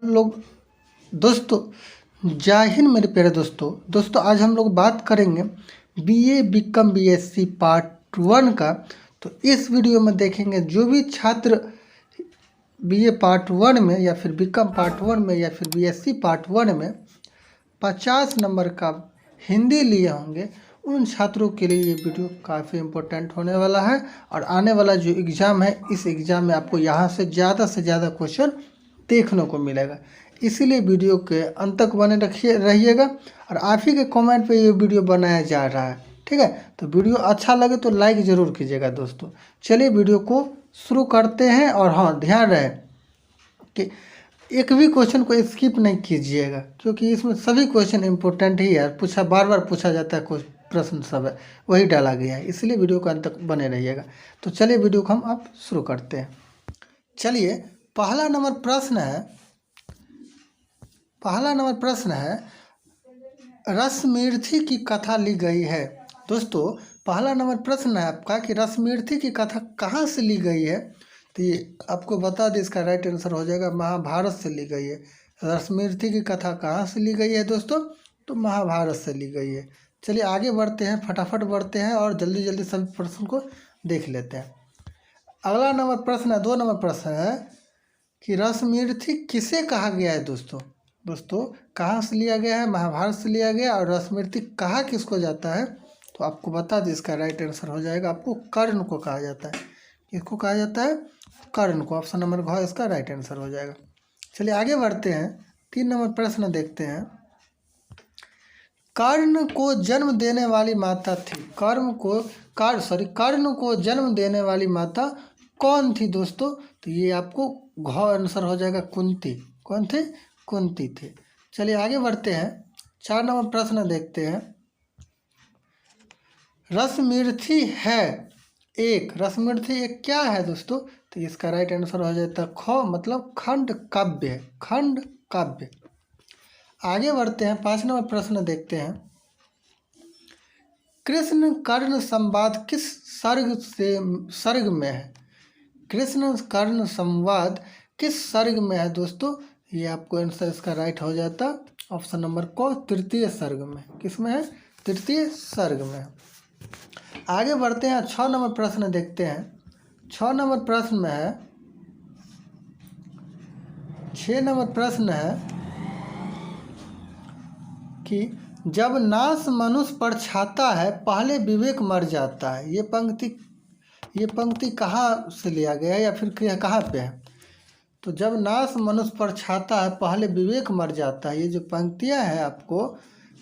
लोग दोस्तों जय हिंद मेरे प्यारे दोस्तों आज हम लोग बात करेंगे बीए बीकॉम बीएससी पार्ट 1 का। तो इस वीडियो में देखेंगे जो भी छात्र बीए पार्ट 1 में या फिर बीकॉम पार्ट 1 में या फिर बीएससी पार्ट 1 में 50 नंबर का हिंदी लिए होंगे, उन छात्रों के लिए ये वीडियो काफ़ी इम्पोर्टेंट होने वाला है। और आने वाला जो एग्ज़ाम है, इस एग्ज़ाम में आपको यहाँ से ज़्यादा क्वेश्चन देखने को मिलेगा। इसीलिए वीडियो के अंत तक बने रहिएगा। और आप ही के कमेंट पे ये वीडियो बनाया जा रहा है, ठीक है। तो वीडियो अच्छा लगे तो लाइक ज़रूर कीजिएगा दोस्तों। चलिए वीडियो को शुरू करते हैं। और हाँ, ध्यान रहे कि एक भी क्वेश्चन को स्किप नहीं कीजिएगा, क्योंकि इसमें सभी क्वेश्चन इंपॉर्टेंट ही है। बार बार पूछा जाता है कुछ प्रश्न सब है, वही डाला गया है, इसलिए वीडियो का अंत तक बने रहिएगा। तो चलिए वीडियो को हम अब शुरू करते हैं। चलिए पहला नंबर प्रश्न है रसमीर्थी की कथा ली गई है। दोस्तों पहला नंबर प्रश्न है आपका कि रसमीर्थी की कथा कहाँ से ली गई है। तो ये आपको बता दें, इसका राइट आंसर हो जाएगा महाभारत से ली गई है। रसमीर्थी की कथा कहाँ से ली गई है दोस्तों? तो महाभारत से ली गई है। चलिए आगे बढ़ते हैं, फटाफट बढ़ते हैं और जल्दी सभी प्रश्न को देख लेते हैं। अगला नंबर प्रश्न है, 2 नंबर प्रश्न है कि रसमीर्थी किसे कहा गया है दोस्तों कहाँ से लिया गया है? महाभारत से लिया गया। और रसमीर्थी कहा किसको जाता है? तो आपको बता दें, इसका राइट आंसर हो जाएगा आपको कर्ण को कहा जाता है। किसको कहा जाता है? कर्ण को। ऑप्शन नंबर घ इसका राइट आंसर हो जाएगा। चलिए आगे बढ़ते हैं, 3 नंबर प्रश्न देखते हैं। कर्ण को जन्म देने वाली माता थी। कर्ण को जन्म देने वाली माता कौन थी दोस्तों? तो ये आपको घ आंसर हो जाएगा कुंती। कौन थे? कुंती थे। चलिए आगे बढ़ते हैं, 4 नंबर प्रश्न देखते हैं। रसमीर्थी है एक, रसमीर्थी एक क्या है दोस्तों? तो इसका राइट आंसर हो जाता है ख, मतलब खंड काव्य। खंड काव्य। आगे बढ़ते हैं, 5 नंबर प्रश्न देखते हैं। कृष्ण कर्ण संवाद किस सर्ग में है? कृष्ण कर्ण संवाद किस सर्ग में है दोस्तों? ये आपको आंसर इसका राइट हो जाता ऑप्शन नंबर को तृतीय सर्ग में। किस में है? तृतीय सर्ग में। आगे बढ़ते हैं, 6 नंबर प्रश्न देखते हैं। 6 नंबर प्रश्न में है, 6 नंबर प्रश्न है कि जब नाश मनुष्य पर छाता है पहले विवेक मर जाता है। ये पंक्ति कहाँ से लिया गया है या फिर कहाँ पे है? तो जब नाश मनुष्य पर छाता है पहले विवेक मर जाता है, ये जो पंक्तियाँ हैं आपको,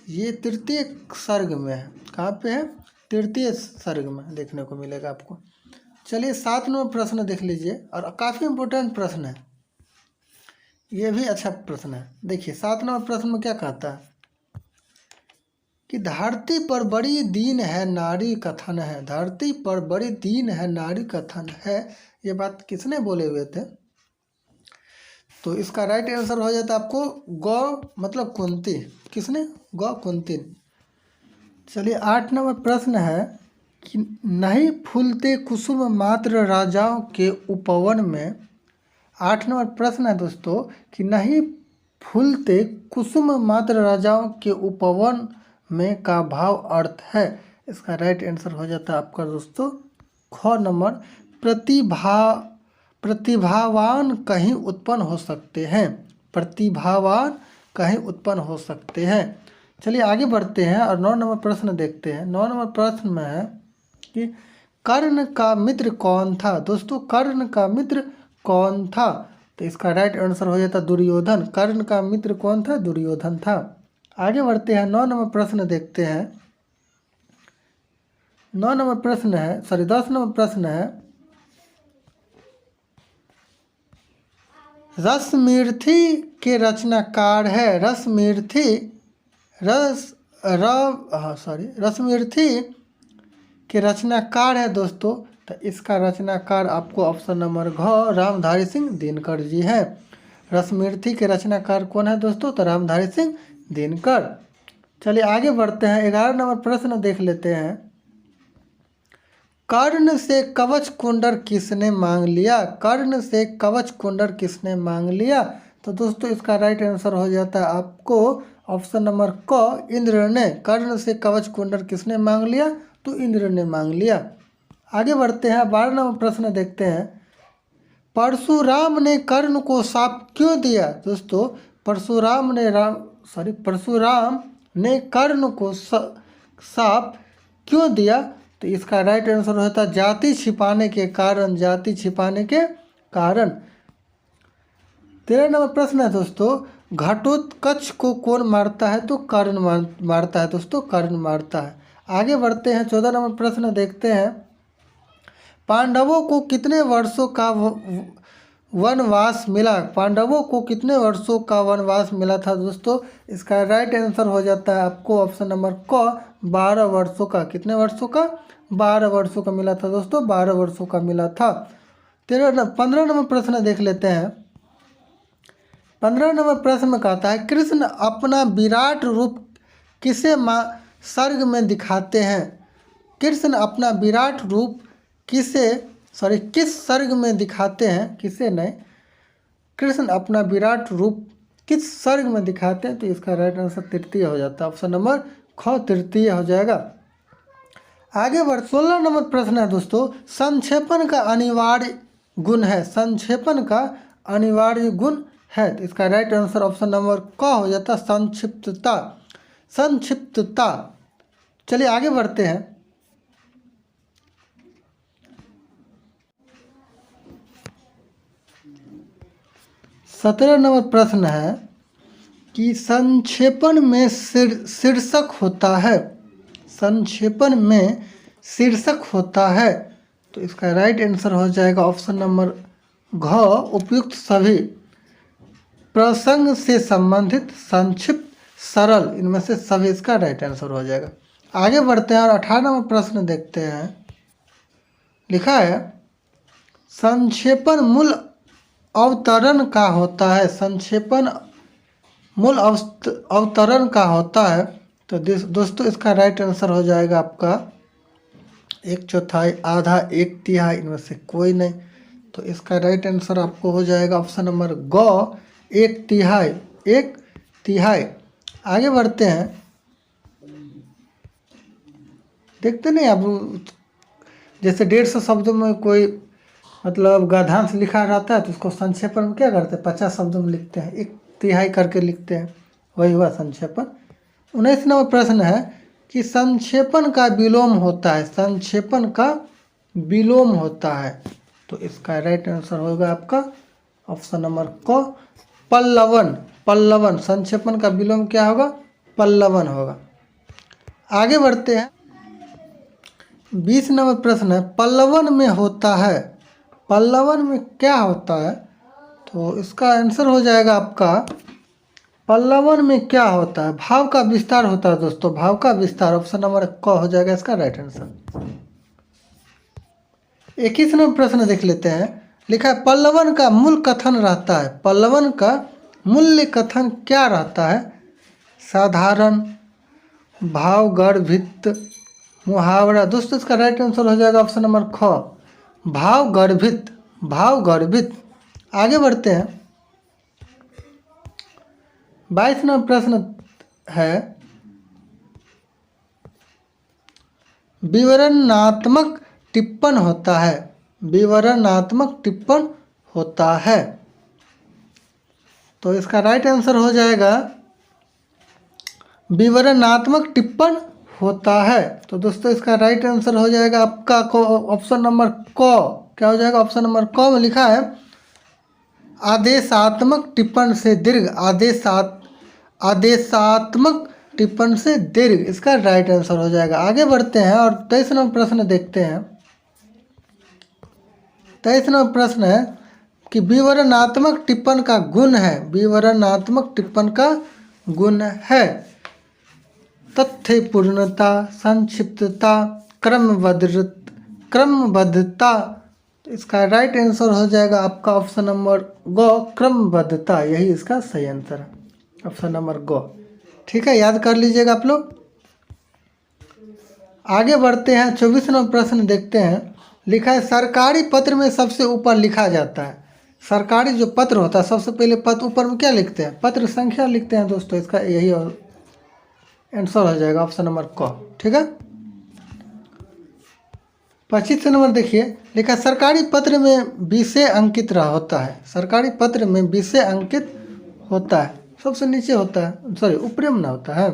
ये तृतीय सर्ग में है। कहाँ पे है? तृतीय सर्ग में देखने को मिलेगा आपको। चलिए 7 नंबर प्रश्न देख लीजिए, और काफ़ी इम्पोर्टेंट प्रश्न है, ये भी अच्छा प्रश्न है। देखिए 7 नंबर प्रश्न में क्या कहता है कि धरती पर बड़ी दीन है नारी कथन है। धरती पर बड़ी दीन है नारी कथन है, ये बात किसने बोले हुए थे? तो इसका राइट आंसर हो जाता है आपको गौ, मतलब कुंती। किसने? गौ कुंती। चलिए 8 नंबर प्रश्न है कि नहीं फूलते कुसुम मात्र राजाओं के उपवन में। 8 नंबर प्रश्न है दोस्तों कि नहीं फूलते कुसुम मात्र राजाओं के उपवन में का भाव अर्थ है। इसका राइट आंसर हो जाता है आपका दोस्तों ख नंबर, प्रतिभावान कहीं उत्पन्न हो सकते हैं। प्रतिभावान कहीं उत्पन्न हो सकते हैं। चलिए आगे बढ़ते हैं और 9 नंबर प्रश्न देखते हैं। 9 नंबर प्रश्न में है कि कर्ण का मित्र कौन था दोस्तों? कर्ण का मित्र कौन था? तो इसका राइट आंसर हो जाता दुर्योधन। कर्ण का मित्र कौन था? दुर्योधन था। आगे बढ़ते हैं, 9 नंबर प्रश्न देखते हैं। 10 नंबर प्रश्न है रसमीर्थी के रचनाकार है। रसमीर्थी के रचनाकार है दोस्तों। तो इसका रचनाकार आपको ऑप्शन नंबर घ रामधारी सिंह दिनकर जी है। रसमीर्थी के रचनाकार कौन है दोस्तों? तो रामधारी सिंह दिनकर। चलिए आगे बढ़ते हैं, 11 नंबर प्रश्न देख लेते हैं। कर्ण से कवच कुंडल किसने मांग लिया? कर्ण से कवच कुंडल किसने मांग लिया? तो दोस्तों इसका राइट आंसर हो जाता है आपको ऑप्शन नंबर क, इंद्र ने। कर्ण से कवच कुंडल किसने मांग लिया? तो इंद्र ने मांग लिया। आगे बढ़ते हैं, 12 नंबर प्रश्न देखते हैं। परशुराम ने कर्ण को शाप क्यों दिया? दोस्तों परशुराम ने कर्ण को शाप क्यों दिया? तो इसका राइट आंसर होता है जाति छिपाने के कारण, जाति छिपाने के कारण। 13 नंबर प्रश्न है दोस्तों, घटोत्कच को कौन मारता है? तो कर्ण मारता है दोस्तों, कर्ण मारता है। आगे बढ़ते हैं, 14 नंबर प्रश्न देखते हैं। पांडवों को कितने वर्षों का वनवास मिला? पांडवों को कितने वर्षों का वनवास मिला था? दोस्तों इसका राइट आंसर हो जाता है आपको ऑप्शन नंबर क, 12 वर्षों का। कितने वर्षों का? 12 वर्षों का मिला था दोस्तों, 12 वर्षों का मिला था। 15 नंबर प्रश्न देख लेते हैं। 15 नंबर प्रश्न में कहता है, कृष्ण अपना विराट रूप किसे सर्ग में दिखाते हैं? कृष्ण अपना विराट रूप किस सर्ग में दिखाते हैं? किसे नहीं, कृष्ण अपना विराट रूप किस सर्ग में दिखाते हैं? तो इसका राइट आंसर तृतीय हो जाता है, ऑप्शन नंबर ख तृतीय हो जाएगा। आगे बढ़ 16 नंबर प्रश्न है दोस्तों, संक्षेपण का अनिवार्य गुण है। संक्षेपण का अनिवार्य गुण है, तो इसका राइट आंसर ऑप्शन नंबर क हो जाता है, संक्षिप्तता। संक्षिप्तता। चलिए आगे बढ़ते हैं। 17 नंबर प्रश्न है कि संक्षेपण में शीर्षक होता है। संक्षेपण में शीर्षक होता है, तो इसका राइट आंसर हो जाएगा ऑप्शन नंबर घ, उपयुक्त सभी प्रसंग से संबंधित, संक्षिप्त, सरल, इनमें से सभी इसका राइट आंसर हो जाएगा। आगे बढ़ते हैं और 18 नंबर प्रश्न देखते हैं। लिखा है, संक्षेपण मूल अवतरण का होता है। संक्षेपण मूल अवतरण का होता है, तो दोस्तों इसका राइट आंसर हो जाएगा आपका 1/4, आधा, 1/3, इनमें से कोई नहीं। तो इसका राइट आंसर आपको हो जाएगा ऑप्शन नंबर ग, 1/3, 1/3। आगे बढ़ते हैं, देखते नहीं आप, जैसे 150 शब्दों में कोई मतलब गद्यांश लिखा रहता है तो उसको संक्षेपण में क्या करते हैं, 50 शब्दों में लिखते हैं, 1/3 करके लिखते हैं, वही हुआ संक्षेपण। 19 नंबर प्रश्न है कि संक्षेपण का विलोम होता है। संक्षेपण का विलोम होता है, तो इसका राइट आंसर होगा आपका ऑप्शन नंबर क, पल्लवन। पल्लवन, संक्षेपण का विलोम क्या होगा? पल्लवन होगा। आगे बढ़ते हैं, 20 नंबर प्रश्न है, पल्लवन में होता है। पल्लवन में क्या होता है? तो इसका आंसर हो जाएगा आपका, पल्लवन में क्या होता है? भाव का विस्तार होता है दोस्तों, भाव का विस्तार, ऑप्शन नंबर क हो जाएगा इसका राइट आंसर। 21 नंबर प्रश्न देख लेते हैं। लिखा है, पल्लवन का मूल कथन रहता है। पल्लवन का मूल्य कथन क्या रहता है? साधारण, भावगर्भित, मुहावरा। दोस्तों इसका राइट आंसर हो जाएगा ऑप्शन नंबर ख, भावगर्भित। भावगर्भित। आगे बढ़ते हैं, 22 नंबर प्रश्न है, विवरणात्मक टिप्पण होता है। विवरणात्मक टिप्पण होता है, तो इसका राइट आंसर हो जाएगा विवरणात्मक टिप्पण होता है। तो दोस्तों इसका राइट आंसर हो जाएगा आपका ऑप्शन नंबर क। क्या हो जाएगा? ऑप्शन नंबर क में लिखा है, आदेशात्मक टिप्पण से दीर्घ। आदेशात्मक टिप्पण से दीर्घ, इसका राइट आंसर हो जाएगा। आगे बढ़ते हैं और 23 नंबर प्रश्न देखते हैं। 23 नंबर प्रश्न है कि विवरणात्मक टिप्पण का गुण है। विवरणात्मक टिप्पण का गुण है तथ्य पूर्णता, संक्षिप्तता, क्रमबद्धता। इसका राइट आंसर हो जाएगा आपका ऑप्शन नंबर ग, क्रमबद्धता। यही इसका सही आंसर है, ऑप्शन नंबर ग। ठीक है, याद कर लीजिएगा आप लोग। आगे बढ़ते हैं, 24 नंबर प्रश्न देखते हैं। लिखा है, सरकारी पत्र में सबसे ऊपर लिखा जाता है। सरकारी जो पत्र होता है सबसे पहले पत्र ऊपर में क्या लिखते हैं, पत्र संख्या लिखते हैं दोस्तों। इसका यही आंसर हो जाएगा ऑप्शन नंबर क। ठीक है, 25 नंबर देखिए, लिखा सरकारी पत्र में विषय अंकित रहा होता है। सरकारी पत्र में विषय अंकित होता है, सबसे नीचे होता है, सॉरी ऊपरी में ना होता है।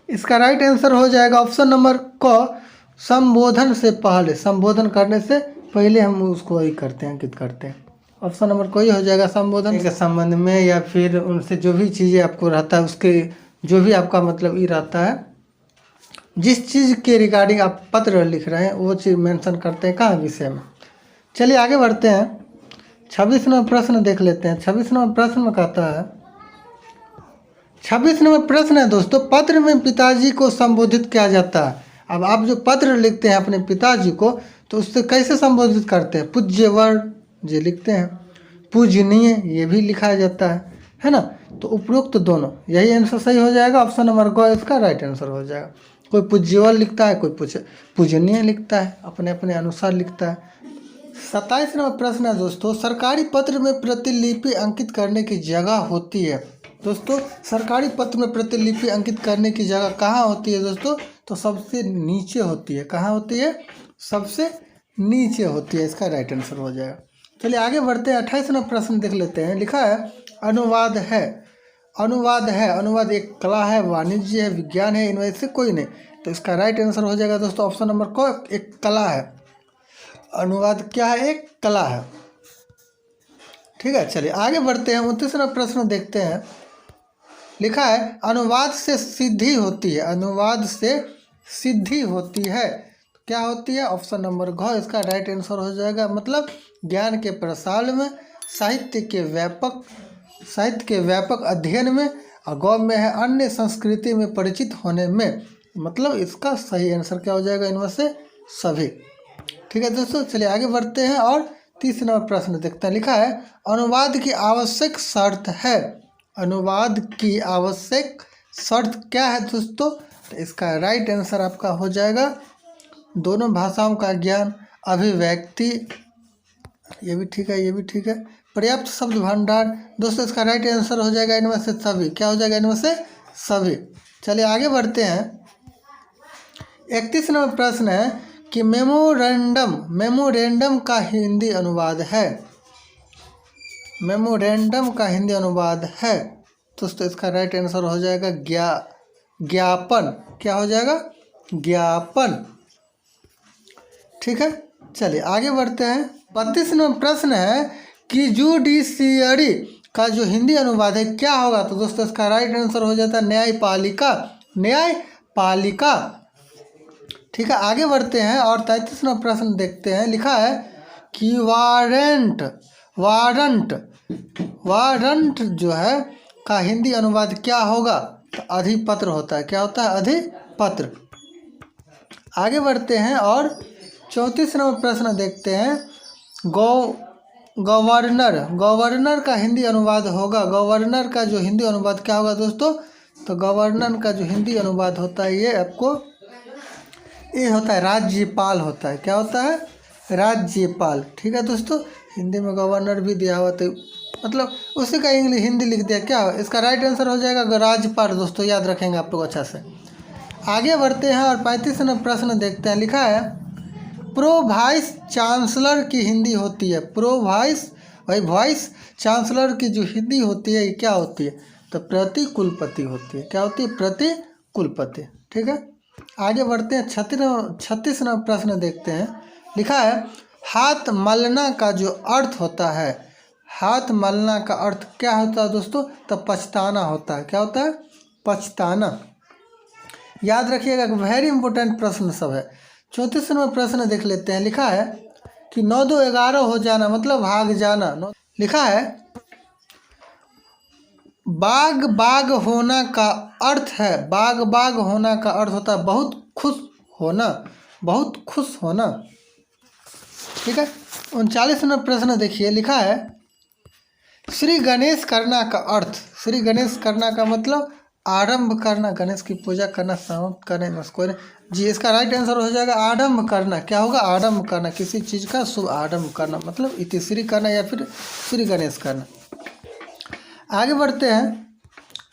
इसका राइट आंसर हो जाएगा ऑप्शन नंबर क, संबोधन से पहले, संबोधन करने से पहले हम उसको वही करते हैं, अंकित करते हैं। ऑप्शन नंबर कोई हो जाएगा, संबोधन के संबंध में या फिर उनसे जो भी चीज़ें आपको रहता है उसके जो भी आपका मतलब ये रहता है, जिस चीज़ के रिगार्डिंग आप पत्र लिख रहे हैं वो चीज़ मेंशन करते हैं कहाँ, विषय में। चलिए आगे बढ़ते हैं, 26 नंबर प्रश्न देख लेते हैं। 26 नंबर प्रश्न में कहता है, 26 नंबर प्रश्न है दोस्तों, पत्र में पिताजी को संबोधित किया जाता है। अब आप जो पत्र लिखते हैं अपने पिताजी को तो उससे कैसे संबोधित करते हैं, पूज्यवर जी लिखते हैं, पूजनीय ये भी लिखा जाता है ना। तो उपरोक्त दोनों, यही आंसर सही हो जाएगा, ऑप्शन नंबर ग इसका राइट आंसर हो जाएगा। कोई पूज्यवर लिखता है, कोई पूजनीय लिखता है, अपने अपने अनुसार लिखता है। 27 नंबर प्रश्न है दोस्तों, सरकारी पत्र में प्रतिलिपि अंकित करने की जगह होती है। दोस्तों सरकारी पत्र में प्रतिलिपि अंकित करने की जगह कहाँ होती है दोस्तों, तो सबसे नीचे होती है। कहाँ होती है, सबसे नीचे होती है, इसका राइट आंसर हो जाएगा। चलिए आगे बढ़ते हैं, 28 नंबर प्रश्न देख लेते हैं। लिखा है अनुवाद है, अनुवाद है, अनुवाद एक कला है, वाणिज्य है, विज्ञान है, इनमें से कोई नहीं। तो इसका राइट आंसर हो जाएगा दोस्तों ऑप्शन नंबर को, एक कला है। अनुवाद क्या है, एक कला है। ठीक है, चलिए आगे बढ़ते हैं, 29 नंबर प्रश्न देखते हैं। लिखा है अनुवाद से सिद्धि होती है, अनुवाद से सिद्धि होती है, क्या होती है, ऑप्शन नंबर घ इसका राइट आंसर हो जाएगा। मतलब ज्ञान के प्रसार में, साहित्य के व्यापक अध्ययन में, और गौ में है अन्य संस्कृति में परिचित होने में। मतलब इसका सही आंसर क्या हो जाएगा, इनमें से सभी। ठीक है दोस्तों, चलिए आगे बढ़ते हैं और 30 नंबर प्रश्न देखते हैं। लिखा है अनुवाद की आवश्यक शर्त है, अनुवाद की आवश्यक शर्त क्या है दोस्तों, तो इसका राइट आंसर आपका हो जाएगा दोनों भाषाओं का ज्ञान, अभिव्यक्ति, ये भी ठीक है, ये भी ठीक है, पर्याप्त शब्द भंडार। दोस्तों इसका राइट आंसर हो जाएगा इनमें से सभी, क्या हो जाएगा, इनमें से सभी। चलिए आगे बढ़ते हैं, 31 नंबर प्रश्न है कि मेमोरेंडम, मेमोरेंडम का हिंदी अनुवाद है, मेमोरेंडम का हिंदी अनुवाद है दोस्तों। इसका राइट आंसर हो जाएगा ज्ञापन, क्या हो जाएगा, ज्ञापन। ठीक है, चलिए आगे बढ़ते हैं, 32 नंबर प्रश्न है कि जुडिशियरी का जो हिंदी अनुवाद है क्या होगा, तो दोस्तों इसका राइट आंसर हो जाता है न्यायपालिका, न्यायपालिका। ठीक है, आगे बढ़ते हैं और 33 नंबर प्रश्न देखते हैं। लिखा है कि वारंट, वारंट, वारंट जो है का हिंदी अनुवाद क्या होगा, तो अधिपत्र होता है, क्या होता है, अधिपत्र। आगे बढ़ते हैं और 34 नंबर प्रश्न देखते हैं। गवर्नर, गवर्नर का हिंदी अनुवाद होगा, गवर्नर का जो हिंदी अनुवाद क्या होगा दोस्तों, तो गवर्नर का जो हिंदी अनुवाद होता है ये आपको ये होता है राज्यपाल होता है, क्या होता है, राज्यपाल। ठीक है दोस्तों, हिंदी में गवर्नर भी दिया हुआ तो मतलब उसी का इंग्लिश हिंदी लिख दिया, क्या इसका राइट आंसर हो जाएगा राज्यपाल। दोस्तों याद रखेंगे आप लोग अच्छा से। आगे बढ़ते हैं और 35 नंबर प्रश्न देखते हैं। लिखा है प्रो वाइस चांसलर की हिंदी होती है, प्रो वाइस, भाई वाइस चांसलर की जो हिंदी होती है ये क्या होती है, तो प्रति कुलपति होती है, क्या होती है, प्रति कुलपति। ठीक है, आगे बढ़ते हैं, 36 नंबर प्रश्न देखते हैं। लिखा है हाथ मलना का जो अर्थ होता है, हाथ मलना का अर्थ क्या होता है दोस्तों, तो पछताना होता है, क्या होता है, पछताना। याद रखिएगा, वेरी इंपॉर्टेंट प्रश्न सब है। 34 नंबर प्रश्न देख लेते हैं। लिखा है कि 9 2 11 हो जाना मतलब भाग जाना। लिखा है बाग बाग होना का अर्थ है, बाग बाग होना का अर्थ होता है बहुत खुश होना, बहुत खुश होना। ठीक है, 39 नंबर प्रश्न देखिए। लिखा है श्री गणेश करना का अर्थ, श्री गणेश करना का मतलब आरंभ करना, गणेश की पूजा करना, समाप्त करना, बस कोई नहीं जी। इसका राइट आंसर हो जाएगा आरंभ करना। क्या होगा? आरंभ करना, किसी चीज़ का शुभ आरंभ करना, मतलब इतिश्री करना या फिर श्री गणेश करना। आगे बढ़ते हैं।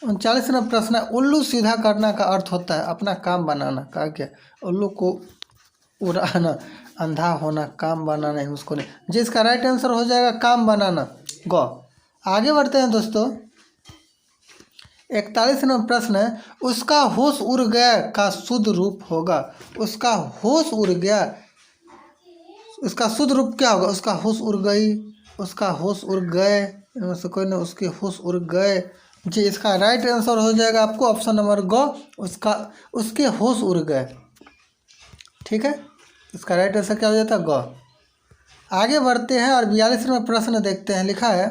39वां प्रश्न है, उल्लू सीधा करना का अर्थ होता है अपना काम बनाना। कहा क्या? उल्लू को उड़ाना, अंधा होना, काम बनाना है उसको नहीं। जिसका राइट आंसर हो जाएगा काम बनाना, गौ। आगे बढ़ते हैं दोस्तों। 41वां प्रश्न है, उसका होश उड़ गया का शुद्ध रूप होगा। उसका होश उड़ गया, उसका शुद्ध रूप क्या होगा? उसका होश उड़ गई, उसका होश उड़ गए, इनमें से कोई नहीं, उसके होश उड़ गए जी। इसका राइट आंसर हो जाएगा आपको ऑप्शन नंबर ग, उसका उसके होश उड़ गए। ठीक है, इसका राइट आंसर क्या हो जाता है? ग। आगे बढ़ते हैं और 42वां प्रश्न देखते हैं। लिखा है,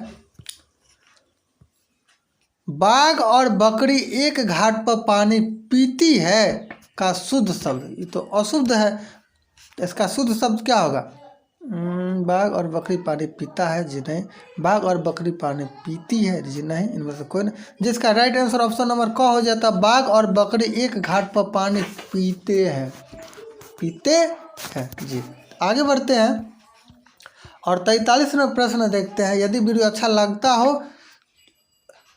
बाघ और बकरी एक घाट पर पानी पीती है का शुद्ध शब्द, ये तो अशुद्ध है, इसका शुद्ध शब्द क्या होगा? बाघ और बकरी पानी पीता है जी नहीं, बाघ और बकरी पानी पीती है जी नहीं, इनमें से कोई नहीं। जिसका राइट आंसर ऑप्शन नंबर क हो जाता है, बाघ और बकरी एक घाट पर पानी पीते हैं, पीते हैं जी। आगे बढ़ते हैं और 43वां प्रश्न देखते हैं। यदि वीडियो अच्छा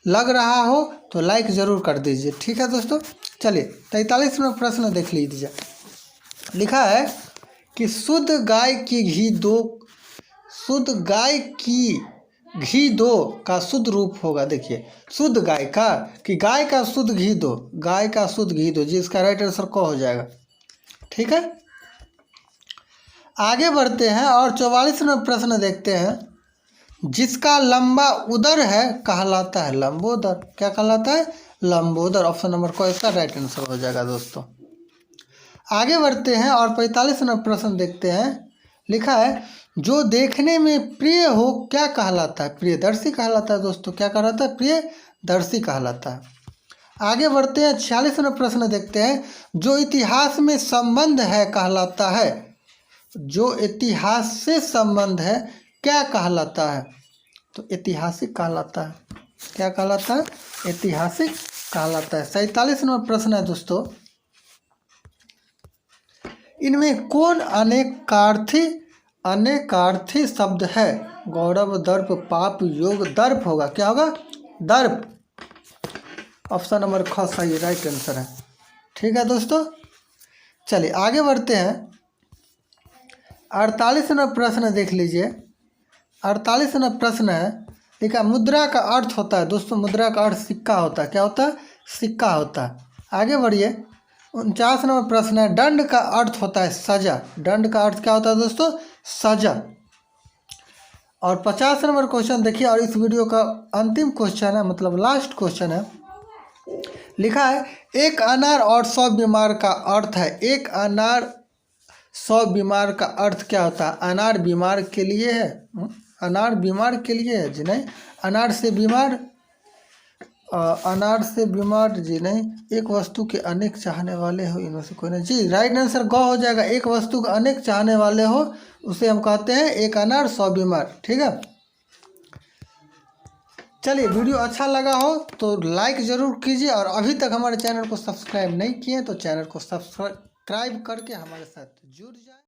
लग रहा हो तो लाइक ज़रूर कर दीजिए। ठीक है दोस्तों, चलिए 43वां प्रश्न देख लीजिए। लिखा है कि शुद्ध गाय की घी दो का शुद्ध रूप होगा। देखिए, शुद्ध गाय का कि गाय का शुद्ध घी दो, गाय का शुद्ध घी दो जी। इसका राइट आंसर क हो जाएगा। ठीक है, आगे बढ़ते हैं और 44वां प्रश्न देखते हैं। जिसका लंबा उदर है कहलाता है लंबोदर। क्या कहलाता है? लंबोदर। ऑप्शन नंबर क इसका राइट आंसर हो जाएगा दोस्तों। आगे बढ़ते हैं और 45वां प्रश्न देखते हैं। लिखा है, जो देखने में प्रिय हो क्या कहलाता है? प्रियदर्शी कहलाता है दोस्तों। क्या कहलाता है? प्रियदर्शी कहलाता है। आगे बढ़ते हैं, 46वां प्रश्न देखते हैं। जो इतिहास में संबंध है कहलाता है, जो इतिहास से संबंध है क्या कहलाता है? तो ऐतिहासिक कहलाता है। क्या कहलाता है? ऐतिहासिक कहलाता है। 47वां प्रश्न है दोस्तों। इनमें कौन अनेकार्थी शब्द है? गौरव, दर्प, पाप, योग, दर्प होगा। क्या होगा? दर्प। ऑप्शन नंबर ख सही राइट आंसर है। ठीक है दोस्तों, चलिए आगे बढ़ते हैं। 48वां प्रश्न देख लीजिए। 48वां प्रश्न है, लिखा, मुद्रा का अर्थ होता है दोस्तों, मुद्रा का अर्थ सिक्का होता है। क्या होता है? सिक्का होता है। आगे बढ़िए। 49वां प्रश्न है, दंड का अर्थ होता है सजा। दंड का अर्थ क्या होता है दोस्तों? सजा। और 50 नंबर क्वेश्चन देखिए, और इस वीडियो का अंतिम क्वेश्चन है, मतलब लास्ट क्वेश्चन है। लिखा है, एक अनार और 100 बीमार का अर्थ है। एक अनार 100 बीमार का अर्थ क्या होता है? अनार बीमार के लिए है, अनार बीमार के लिए है जी नहीं, अनार से बीमार जी नहीं। एक वस्तु के अनेक चाहने वाले हो, इनमें से कोई नहीं जी। राइट आंसर ग हो जाएगा। एक वस्तु का अनेक चाहने वाले हो उसे हम कहते हैं एक अनार 100 बीमार। ठीक है, चलिए वीडियो अच्छा लगा हो तो लाइक ज़रूर कीजिए, और अभी तक हमारे चैनल को सब्सक्राइब नहीं किए तो चैनल को सब्सक्राइब करके हमारे साथ जुड़ जाए।